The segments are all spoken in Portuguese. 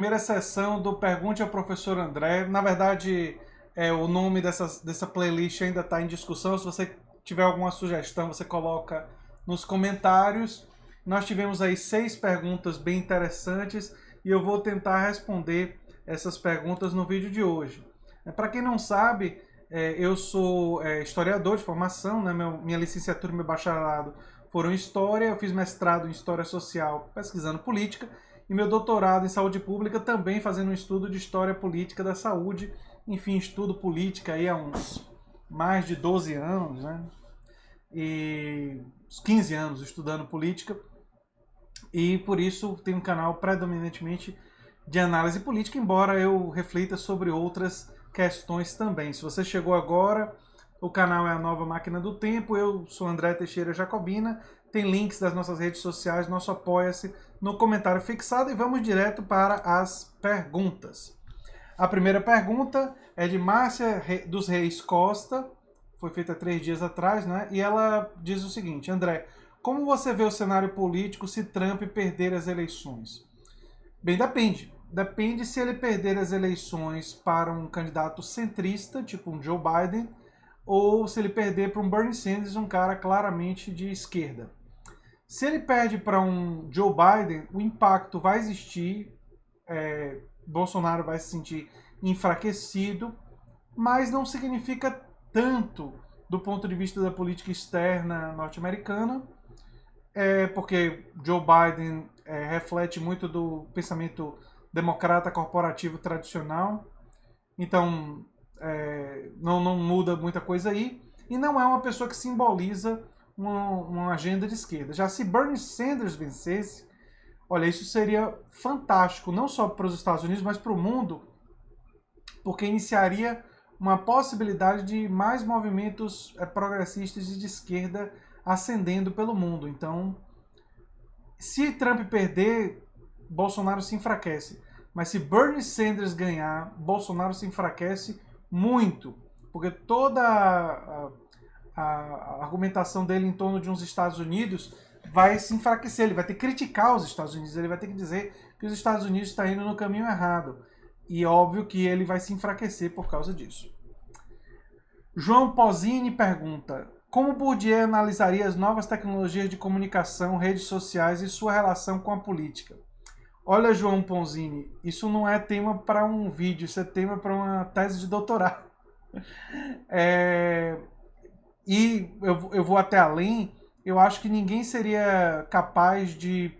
Primeira sessão do Pergunte ao Professor André. Na verdade, o nome dessa playlist ainda está em discussão. Se você tiver alguma sugestão, você coloca nos comentários. Nós tivemos aí 6 perguntas bem interessantes e eu vou tentar responder essas perguntas no vídeo de hoje. Para quem não sabe, eu sou historiador de formação, né? Minha licenciatura e meu bacharelado foram em História, eu fiz mestrado em História Social pesquisando política, e meu doutorado em saúde pública também fazendo um estudo de história política da saúde. Enfim, estudo política aí há uns mais de 12 anos, né? E uns 15 anos estudando política. E por isso tem um canal predominantemente de análise política, embora eu reflita sobre outras questões também. Se você chegou agora, o canal é a Nova Máquina do Tempo, eu sou André Teixeira Jacobina, tem links das nossas redes sociais, nosso apoia-se no comentário fixado e vamos direto para as perguntas. A primeira pergunta é de Márcia dos Reis Costa, foi feita 3 dias atrás, né? E ela diz o seguinte: André, como você vê o cenário político se Trump perder as eleições? Bem, depende. Depende se ele perder as eleições para um candidato centrista, tipo um Joe Biden, ou se ele perder para um Bernie Sanders, um cara claramente de esquerda. Se ele perde para um Joe Biden, o impacto vai existir, Bolsonaro vai se sentir enfraquecido, mas não significa tanto do ponto de vista da política externa norte-americana, porque Joe Biden reflete muito do pensamento democrata corporativo tradicional, então não muda muita coisa aí, e não é uma pessoa que simboliza uma agenda de esquerda. Já se Bernie Sanders vencesse, olha, isso seria fantástico, não só para os Estados Unidos, mas para o mundo, porque iniciaria uma possibilidade de mais movimentos progressistas e de esquerda ascendendo pelo mundo. Então, se Trump perder, Bolsonaro se enfraquece. Mas se Bernie Sanders ganhar, Bolsonaro se enfraquece muito. Porque toda a argumentação dele em torno de uns Estados Unidos vai se enfraquecer. Ele vai ter que criticar os Estados Unidos. Ele vai ter que dizer que os Estados Unidos estão indo no caminho errado. E óbvio que ele vai se enfraquecer por causa disso. João Posini pergunta: como Bourdieu analisaria as novas tecnologias de comunicação, redes sociais e sua relação com a política? Olha, João Ponzini, isso não é tema para um vídeo, isso é tema para uma tese de doutorado. E eu vou até além, eu acho que ninguém seria capaz de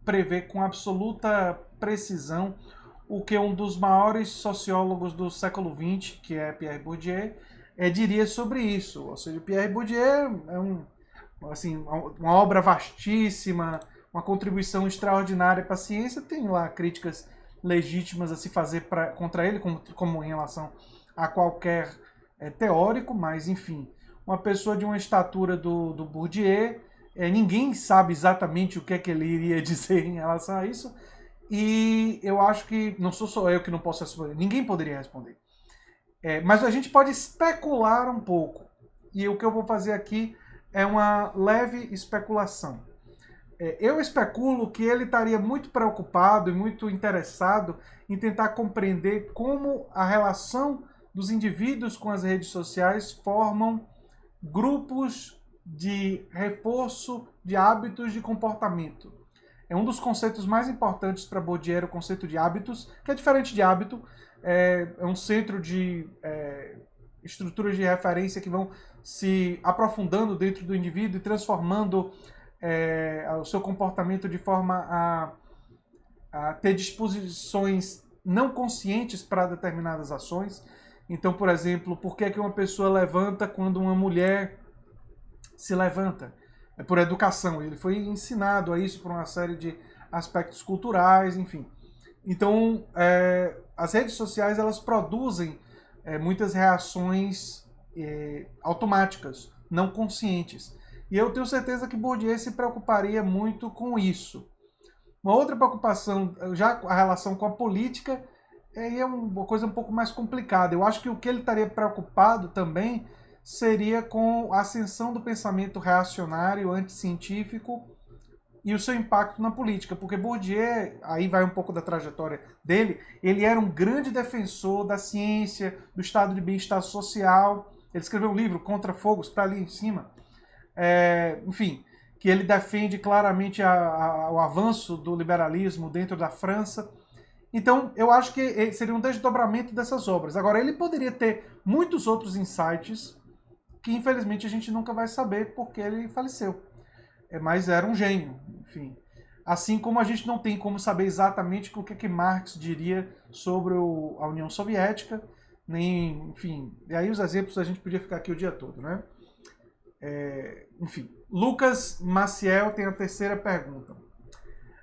prever com absoluta precisão o que um dos maiores sociólogos do século XX, que é Pierre Bourdieu, diria sobre isso. Ou seja, Pierre Bourdieu é assim, uma obra vastíssima, uma contribuição extraordinária para a ciência. Tem lá críticas legítimas a se fazer contra ele, como em relação a qualquer teórico, mas enfim, uma pessoa de uma estatura do Bourdieu, ninguém sabe exatamente o que é que ele iria dizer em relação a isso, e eu acho que não sou só eu que não posso responder, ninguém poderia responder. Mas a gente pode especular um pouco, e o que eu vou fazer aqui é uma leve especulação. Eu especulo que ele estaria muito preocupado e muito interessado em tentar compreender como a relação dos indivíduos com as redes sociais formam grupos de reforço de hábitos de comportamento. É um dos conceitos mais importantes para Bourdieu, o conceito de hábitos, que é diferente de hábito, é um centro de estruturas de referência que vão se aprofundando dentro do indivíduo e transformando o seu comportamento de forma a ter disposições não conscientes para determinadas ações. Então, por exemplo, por que uma pessoa levanta quando uma mulher se levanta? É por educação. Ele foi ensinado a isso por uma série de aspectos culturais, enfim. Então, as redes sociais elas produzem muitas reações automáticas, não conscientes. E eu tenho certeza que Bourdieu se preocuparia muito com isso. Uma outra preocupação, já a relação com a política, é uma coisa um pouco mais complicada. Eu acho que o que ele estaria preocupado também seria com a ascensão do pensamento reacionário, anticientífico, e o seu impacto na política, porque Bourdieu, aí vai um pouco da trajetória dele, ele era um grande defensor da ciência, do estado de bem-estar social. Ele escreveu um livro, Contra Fogos, que está ali em cima. Enfim, que ele defende claramente o avanço do liberalismo dentro da França. Então, eu acho que seria um desdobramento dessas obras. Agora, ele poderia ter muitos outros insights que, infelizmente, a gente nunca vai saber porque ele faleceu. Mas era um gênio, enfim. Assim como a gente não tem como saber exatamente o que Marx diria sobre a União Soviética, nem, enfim. E aí os exemplos a gente podia ficar aqui o dia todo, né? Enfim. Lucas Maciel tem a terceira pergunta.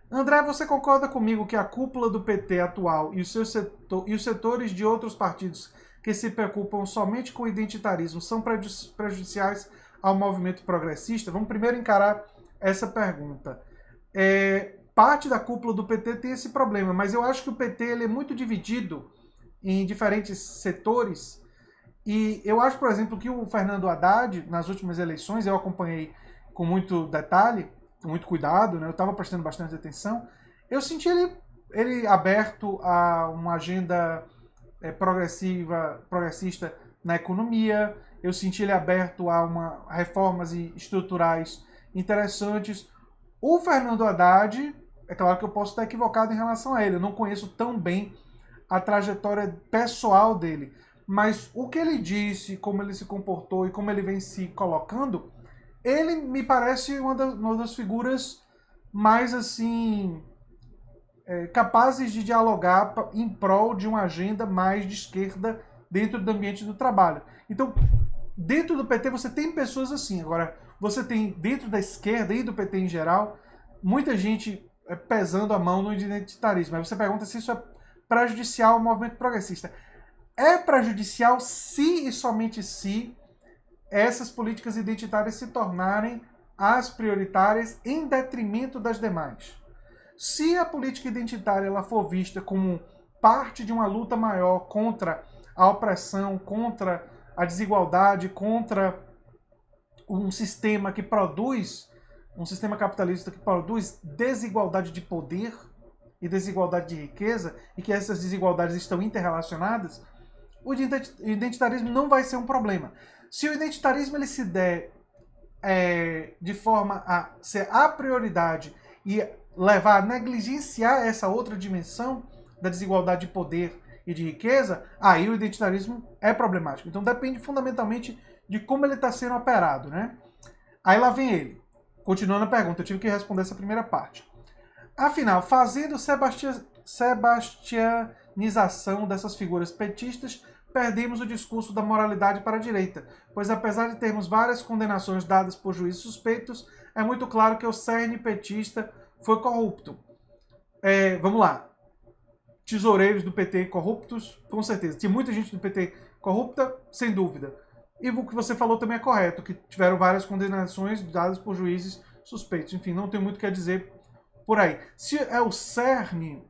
André, você concorda comigo que a cúpula do PT atual e os setores de outros partidos que se preocupam somente com o identitarismo são prejudiciais ao movimento progressista? Vamos primeiro encarar essa pergunta. Parte da cúpula do PT tem esse problema, mas eu acho que o PT ele é muito dividido em diferentes setores. E eu acho, por exemplo, que o Fernando Haddad, nas últimas eleições, eu acompanhei com muito detalhe, com muito cuidado, né? Eu estava prestando bastante atenção, eu senti ele aberto a uma agenda progressista na economia, eu senti ele aberto a reformas estruturais interessantes. O Fernando Haddad, é claro que eu posso estar equivocado em relação a ele, eu não conheço tão bem a trajetória pessoal dele, mas o que ele disse, como ele se comportou e como ele vem se colocando, ele me parece uma das figuras mais assim capazes de dialogar em prol de uma agenda mais de esquerda dentro do ambiente do trabalho. Então, dentro do PT você tem pessoas assim. Agora, você tem dentro da esquerda e do PT em geral, muita gente pesando a mão no identitarismo. Aí você pergunta se isso é prejudicial ao movimento progressista. É prejudicial se e somente se essas políticas identitárias se tornarem as prioritárias em detrimento das demais. Se a política identitária ela for vista como parte de uma luta maior contra a opressão, contra a desigualdade, contra um sistema que produz, um sistema capitalista que produz desigualdade de poder e desigualdade de riqueza, e que essas desigualdades estão interrelacionadas, o identitarismo não vai ser um problema. Se o identitarismo ele se der de forma a ser a prioridade e levar a negligenciar essa outra dimensão da desigualdade de poder e de riqueza, aí o identitarismo é problemático. Então depende fundamentalmente de como ele está sendo operado, né? Aí lá vem ele. Continuando a pergunta, eu tive que responder essa primeira parte. Afinal, fazendo sebastianização dessas figuras petistas, perdemos o discurso da moralidade para a direita, pois apesar de termos várias condenações dadas por juízes suspeitos, é muito claro que o cerne petista foi corrupto. Vamos lá. Tesoureiros do PT corruptos, com certeza. Tinha muita gente do PT corrupta, sem dúvida. E o que você falou também é correto, que tiveram várias condenações dadas por juízes suspeitos. Enfim, não tem muito o que dizer por aí. Se é o cerne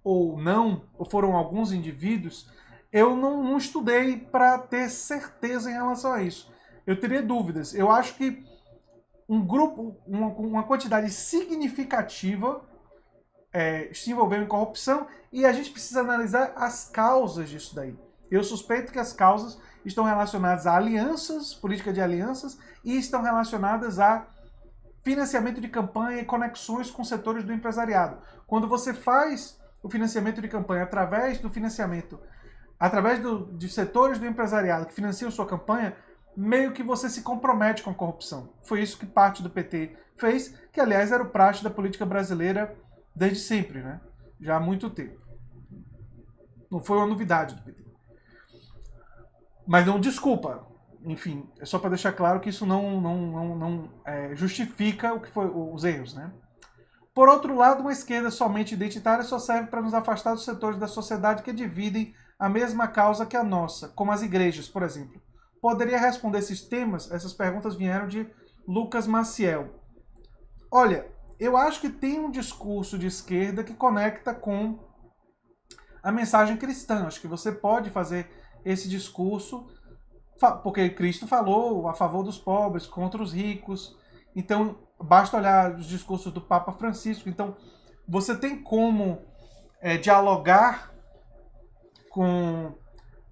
ou não, ou foram alguns indivíduos, eu não estudei para ter certeza em relação a isso. Eu teria dúvidas. Eu acho que um grupo, uma quantidade significativa se envolveu em corrupção e a gente precisa analisar as causas disso daí. Eu suspeito que as causas estão relacionadas a alianças, política de alianças, e estão relacionadas a financiamento de campanha e conexões com setores do empresariado. Quando você faz o financiamento de campanha através de setores do empresariado que financiam sua campanha, meio que você se compromete com a corrupção. Foi isso que parte do PT fez, que aliás era o praxe da política brasileira desde sempre, né? Já há muito tempo. Não foi uma novidade do PT. Mas não desculpa. Enfim, é só para deixar claro que isso não justifica o que foi os erros, né? Por outro lado, uma esquerda somente identitária só serve para nos afastar dos setores da sociedade que dividem a mesma causa que a nossa, como as igrejas, por exemplo. Poderia responder esses temas? Essas perguntas vieram de Lucas Maciel. Olha, eu acho que tem um discurso de esquerda que conecta com a mensagem cristã. Acho que você pode fazer esse discurso, porque Cristo falou a favor dos pobres, contra os ricos. Então, basta olhar os discursos do Papa Francisco. Então, você tem como dialogar com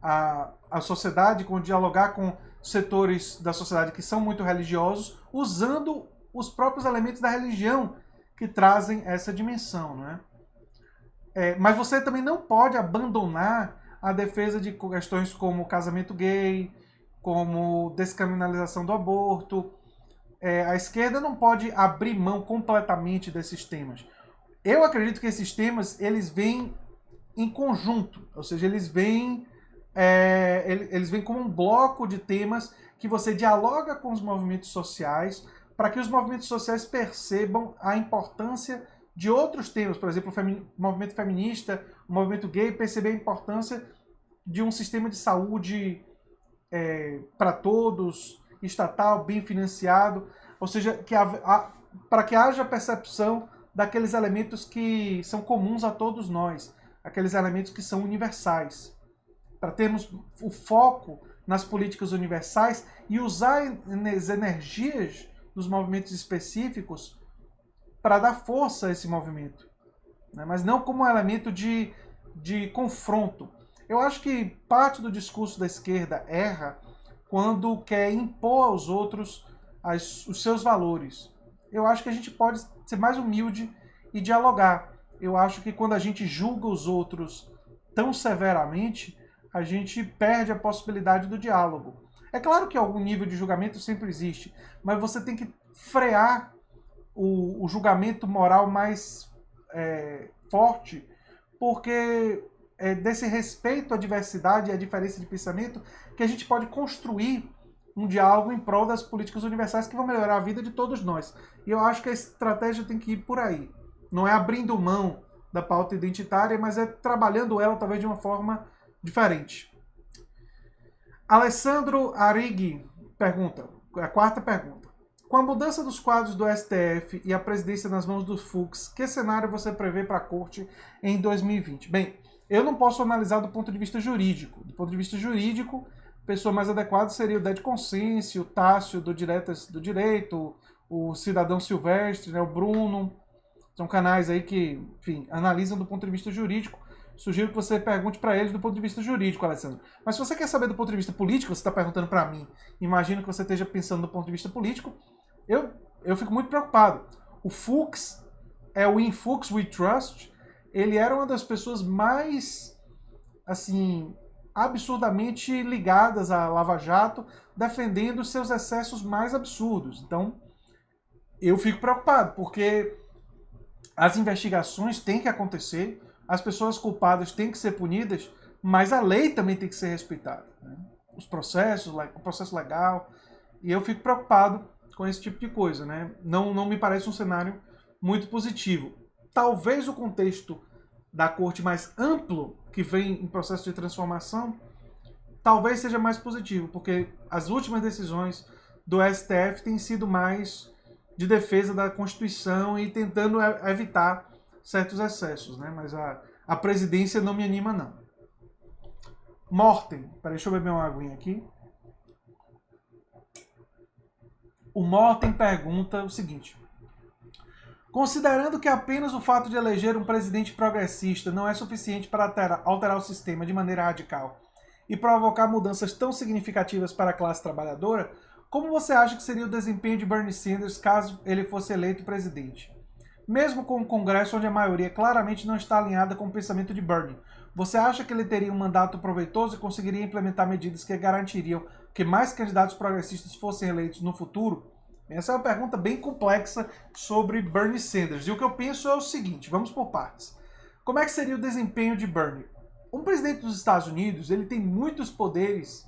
a sociedade, dialogar com setores da sociedade que são muito religiosos, usando os próprios elementos da religião que trazem essa dimensão, né? Mas você também não pode abandonar a defesa de questões como casamento gay, como descriminalização do aborto. A esquerda não pode abrir mão completamente desses temas. Eu acredito que esses temas eles vêm em conjunto, ou seja, eles vêm como um bloco de temas que você dialoga com os movimentos sociais para que os movimentos sociais percebam a importância de outros temas, por exemplo, o movimento feminista, o movimento gay, perceber a importância de um sistema de saúde para todos, estatal, bem financiado, ou seja, para que haja percepção daqueles elementos que são comuns a todos nós, aqueles elementos que são universais. Para termos o foco nas políticas universais e usar as energias dos movimentos específicos para dar força a esse movimento, né? Mas não como um elemento de confronto. Eu acho que parte do discurso da esquerda erra quando quer impor aos outros os seus valores. Eu acho que a gente pode ser mais humilde e dialogar. Eu acho que quando a gente julga os outros tão severamente, a gente perde a possibilidade do diálogo. É claro que algum nível de julgamento sempre existe, mas você tem que frear o julgamento moral mais forte, porque é desse respeito à diversidade e à diferença de pensamento que a gente pode construir um diálogo em prol das políticas universais que vão melhorar a vida de todos nós. E eu acho que a estratégia tem que ir por aí. Não é abrindo mão da pauta identitária, mas é trabalhando ela talvez de uma forma diferente. Alessandro Arigui pergunta, a quarta pergunta. Com a mudança dos quadros do STF e a presidência nas mãos do Fux, que cenário você prevê para a corte em 2020? Bem, eu não posso analisar do ponto de vista jurídico. Do ponto de vista jurídico, a pessoa mais adequada seria o Ded Consciência, o Tássio do Direito, o Cidadão Silvestre, né, o Bruno. São canais aí que, enfim, analisam do ponto de vista jurídico. Sugiro que você pergunte para eles do ponto de vista jurídico, Alessandro. Mas se você quer saber do ponto de vista político, você está perguntando para mim, imagino que você esteja pensando do ponto de vista político, eu fico muito preocupado. O Fux, o In Fux We Trust, ele era uma das pessoas mais, assim, absurdamente ligadas à Lava Jato, defendendo os seus excessos mais absurdos. Então, eu fico preocupado, porque as investigações têm que acontecer, as pessoas culpadas têm que ser punidas, mas a lei também tem que ser respeitada, né? Os processos, o processo legal, e eu fico preocupado com esse tipo de coisa, né? Não me parece um cenário muito positivo. Talvez o contexto da corte mais amplo, que vem em processo de transformação, talvez seja mais positivo, porque as últimas decisões do STF têm sido mais de defesa da Constituição e tentando evitar certos excessos, né? Mas a presidência não me anima, não. Morten, peraí, deixa eu beber uma aguinha aqui. O Morten pergunta o seguinte: considerando que apenas o fato de eleger um presidente progressista não é suficiente para alterar o sistema de maneira radical e provocar mudanças tão significativas para a classe trabalhadora, como você acha que seria o desempenho de Bernie Sanders caso ele fosse eleito presidente? Mesmo com um Congresso onde a maioria claramente não está alinhada com o pensamento de Bernie, você acha que ele teria um mandato proveitoso e conseguiria implementar medidas que garantiriam que mais candidatos progressistas fossem eleitos no futuro? Essa é uma pergunta bem complexa sobre Bernie Sanders. E o que eu penso é o seguinte, vamos por partes. Como é que seria o desempenho de Bernie? Um presidente dos Estados Unidos, ele tem muitos poderes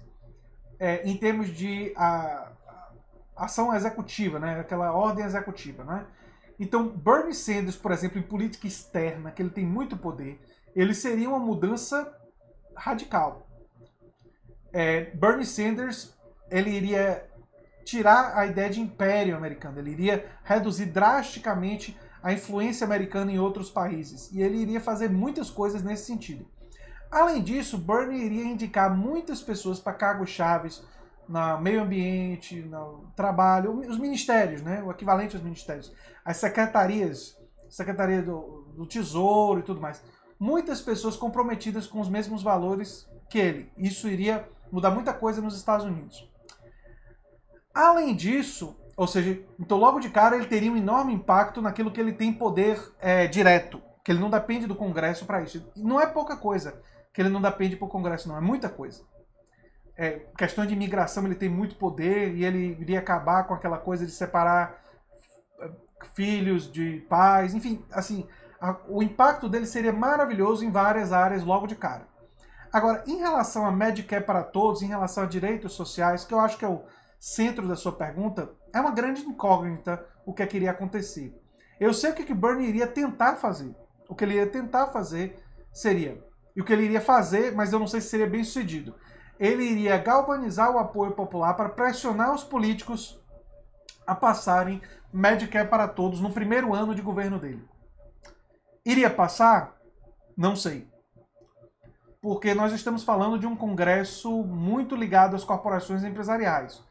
em termos de ação executiva, né? Aquela ordem executiva, né? Então, Bernie Sanders, por exemplo, em política externa, que ele tem muito poder, ele seria uma mudança radical. Bernie Sanders, ele iria tirar a ideia de império americano, ele iria reduzir drasticamente a influência americana em outros países, e ele iria fazer muitas coisas nesse sentido. Além disso, Bernie iria indicar muitas pessoas para cargos chaves no meio ambiente, no trabalho, os ministérios, né? O equivalente aos ministérios, as secretarias, Secretaria do Tesouro e tudo mais. Muitas pessoas comprometidas com os mesmos valores que ele. Isso iria mudar muita coisa nos Estados Unidos. Além disso, ou seja, então logo de cara ele teria um enorme impacto naquilo que ele tem poder direto, que ele não depende do Congresso para isso. E não é pouca coisa que ele não depende para o Congresso, não, é muita coisa. Questão de imigração, ele tem muito poder e ele iria acabar com aquela coisa de separar filhos de pais, enfim, assim, o impacto dele seria maravilhoso em várias áreas logo de cara. Agora, em relação a Medicare para todos, em relação a direitos sociais, que eu acho que é o centro da sua pergunta, é uma grande incógnita o que iria acontecer. Eu sei o que Bernie iria tentar fazer. O que ele iria tentar fazer seria, e o que ele iria fazer, mas eu não sei se seria bem sucedido, ele iria galvanizar o apoio popular para pressionar os políticos a passarem Medicare para todos no primeiro ano de governo dele. Iria passar? Não sei. Porque nós estamos falando de um Congresso muito ligado às corporações empresariais,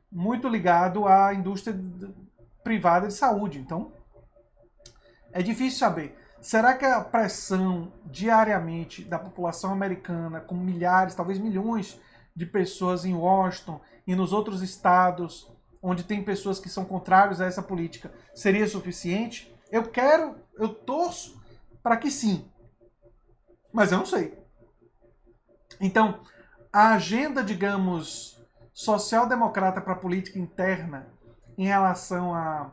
muito ligado à indústria privada de saúde. Então, é difícil saber. Será que a pressão diariamente da população americana, com milhares, talvez milhões de pessoas em Washington e nos outros estados, onde tem pessoas que são contrários a essa política, seria suficiente? Eu torço para que sim. Mas eu não sei. Então, a agenda, digamos, social-democrata para a política interna em relação à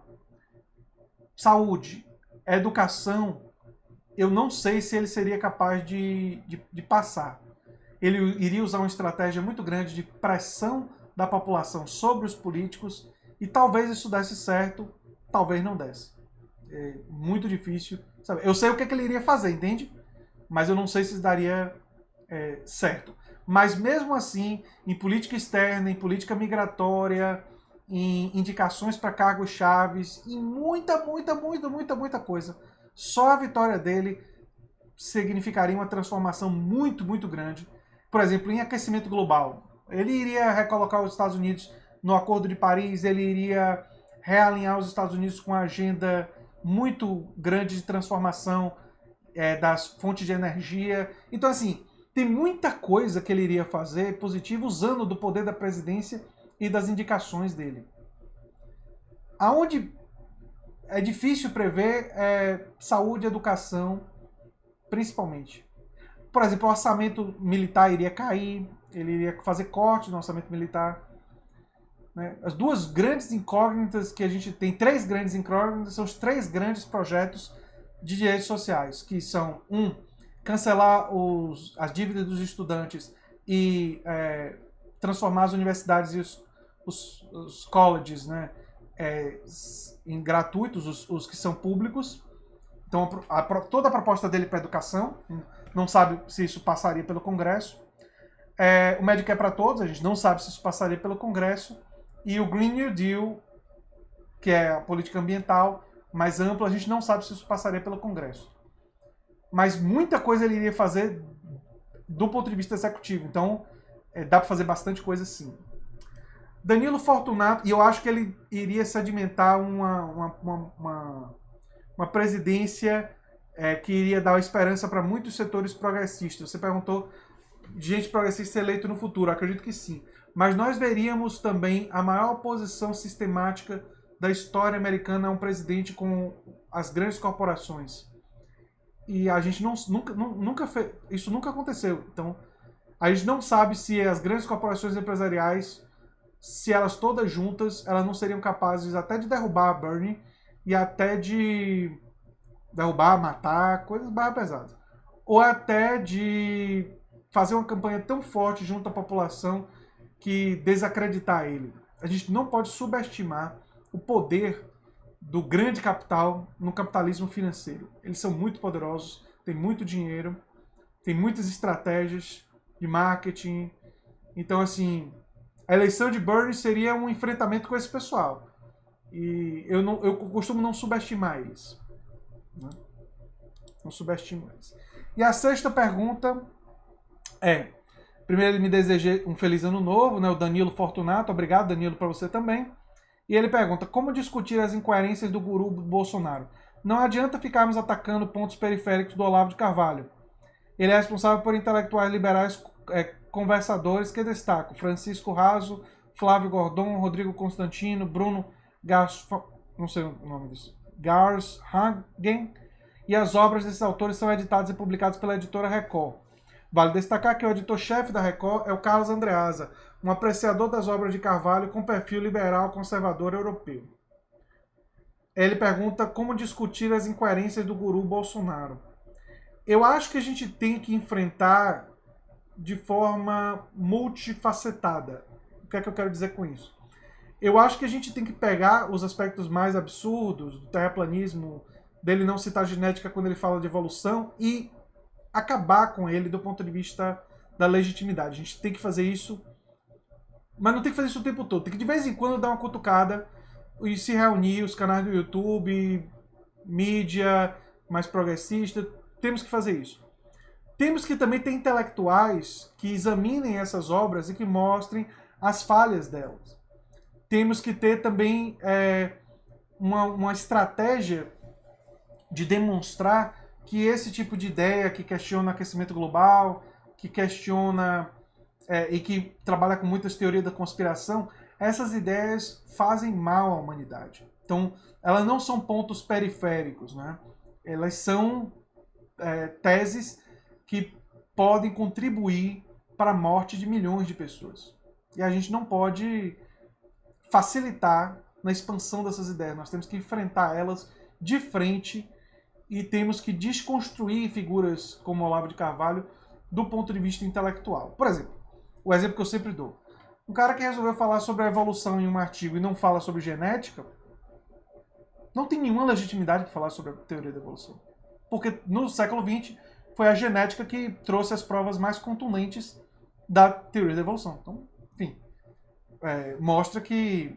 saúde, educação, eu não sei se ele seria capaz de passar. Ele iria usar uma estratégia muito grande de pressão da população sobre os políticos e talvez isso desse certo, talvez não desse. É muito difícil saber. Eu sei o que ele iria fazer, entende? Mas eu não sei se daria certo. Mas mesmo assim, em política externa, em política migratória, em indicações para cargos chaves, em muita coisa, só a vitória dele significaria uma transformação muito, muito grande. Por exemplo, em aquecimento global. Ele iria recolocar os Estados Unidos no Acordo de Paris, ele iria realinhar os Estados Unidos com uma agenda muito grande de transformação das fontes de energia. Então, assim, tem muita coisa que ele iria fazer positiva usando do poder da presidência e das indicações dele. Aonde é difícil prever saúde e educação, principalmente. Por exemplo, o orçamento militar iria cair, ele iria fazer corte no orçamento militar. Né? As duas grandes incógnitas que a gente tem, três grandes incógnitas, são os três grandes projetos de direitos sociais, que são, cancelar as dívidas dos estudantes e transformar as universidades e os colleges, né, em gratuitos, os que são públicos. Então, toda a proposta dele para a educação, não sabe se isso passaria pelo Congresso. O Medicare para todos, a gente não sabe se isso passaria pelo Congresso. E o Green New Deal, que é a política ambiental mais ampla, a gente não sabe se isso passaria pelo Congresso. Mas muita coisa ele iria fazer do ponto de vista executivo. Então, dá para fazer bastante coisa sim. Danilo Fortunato, e eu acho que ele iria sedimentar uma presidência que iria dar esperança para muitos setores progressistas. Você perguntou de gente progressista ser eleito no futuro. Eu acredito que sim. Mas nós veríamos também a maior oposição sistemática da história americana a um presidente com as grandes corporações. E a gente nunca fez, isso nunca aconteceu. Então, a gente não sabe se as grandes corporações empresariais, se elas todas juntas, elas não seriam capazes até de derrubar a Bernie e até de derrubar, matar, coisas mais pesadas. Ou até de fazer uma campanha tão forte junto à população que desacreditar ele. A gente não pode subestimar o poder do grande capital no capitalismo financeiro. Eles são muito poderosos, têm muito dinheiro, têm muitas estratégias de marketing. Então, assim, a eleição de Bernie seria um enfrentamento com esse pessoal. E eu costumo não subestimar eles. Né? Não subestimo eles. E a sexta pergunta é: Primeiro ele me deseja um feliz ano novo, né? O Danilo Fortunato, obrigado Danilo, para você também. E ele pergunta, como discutir as incoerências do guru Bolsonaro? Não adianta ficarmos atacando pontos periféricos do Olavo de Carvalho. Ele é responsável por intelectuais liberais conversadores que destacam Francisco Raso, Flávio Gordon, Rodrigo Constantino, Bruno Gars, não sei o nome disso, Garshagen, e as obras desses autores são editadas e publicadas pela editora Record. Vale destacar que o editor-chefe da Record é o Carlos Andreasa, um apreciador das obras de Carvalho com perfil liberal conservador europeu. Ele pergunta como discutir as incoerências do guru Bolsonaro. Eu acho que a gente tem que enfrentar de forma multifacetada. O que é que eu quero dizer com isso? Eu acho que a gente tem que pegar os aspectos mais absurdos do terraplanismo, dele não citar genética quando ele fala de evolução, e acabar com ele do ponto de vista da legitimidade. A gente tem que fazer isso, mas não tem que fazer isso o tempo todo. Tem que de vez em quando dar uma cutucada e se reunir, os canais do YouTube, mídia mais progressista, temos que fazer isso. Temos que também ter intelectuais que examinem essas obras e que mostrem as falhas delas. Temos que ter também uma estratégia de demonstrar que esse tipo de ideia que questiona aquecimento global, que questiona e que trabalha com muitas teorias da conspiração, essas ideias fazem mal à humanidade. Então, elas não são pontos periféricos, né? Elas são teses que podem contribuir para a morte de milhões de pessoas. E a gente não pode facilitar na expansão dessas ideias. Nós temos que enfrentar elas de frente e temos que desconstruir figuras como Olavo de Carvalho do ponto de vista intelectual. Por exemplo, o exemplo que eu sempre dou. Um cara que resolveu falar sobre a evolução em um artigo e não fala sobre genética, não tem nenhuma legitimidade para falar sobre a teoria da evolução. Porque no século XX foi a genética que trouxe as provas mais contundentes da teoria da evolução. Então, enfim, mostra que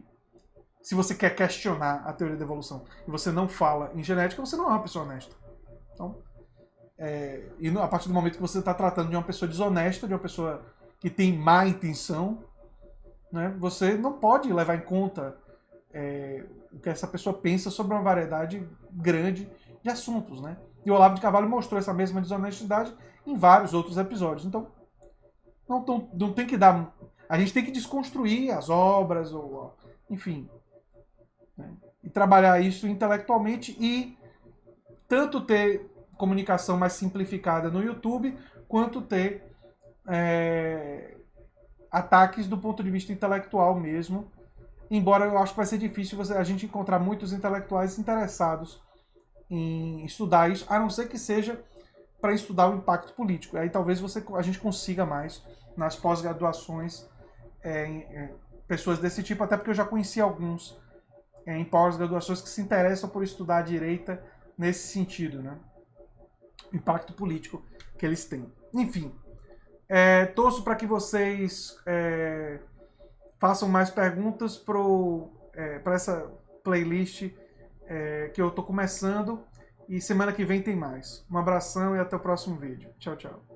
se você quer questionar a teoria da evolução e você não fala em genética, você não é uma pessoa honesta. Então, e a partir do momento que você está tratando de uma pessoa desonesta, de uma pessoa que tem má intenção, né, você não pode levar em conta o que essa pessoa pensa sobre uma variedade grande de assuntos, né? E o Olavo de Carvalho mostrou essa mesma desonestidade em vários outros episódios. Então, não tem que dar... A gente tem que desconstruir as obras, enfim, né? E trabalhar isso intelectualmente e tanto ter comunicação mais simplificada no YouTube, quanto ter ataques do ponto de vista intelectual mesmo. Embora eu acho que vai ser difícil a gente encontrar muitos intelectuais interessados em estudar isso, a não ser que seja para estudar o impacto político. Aí talvez a gente consiga mais nas pós-graduações pessoas desse tipo, até porque eu já conheci alguns em pós-graduações que se interessam por estudar a direita nesse sentido, né? Impacto político que eles têm. Enfim, torço para que vocês façam mais perguntas para essa playlist que eu estou começando, e semana que vem tem mais. Um abração e até o próximo vídeo. Tchau, tchau.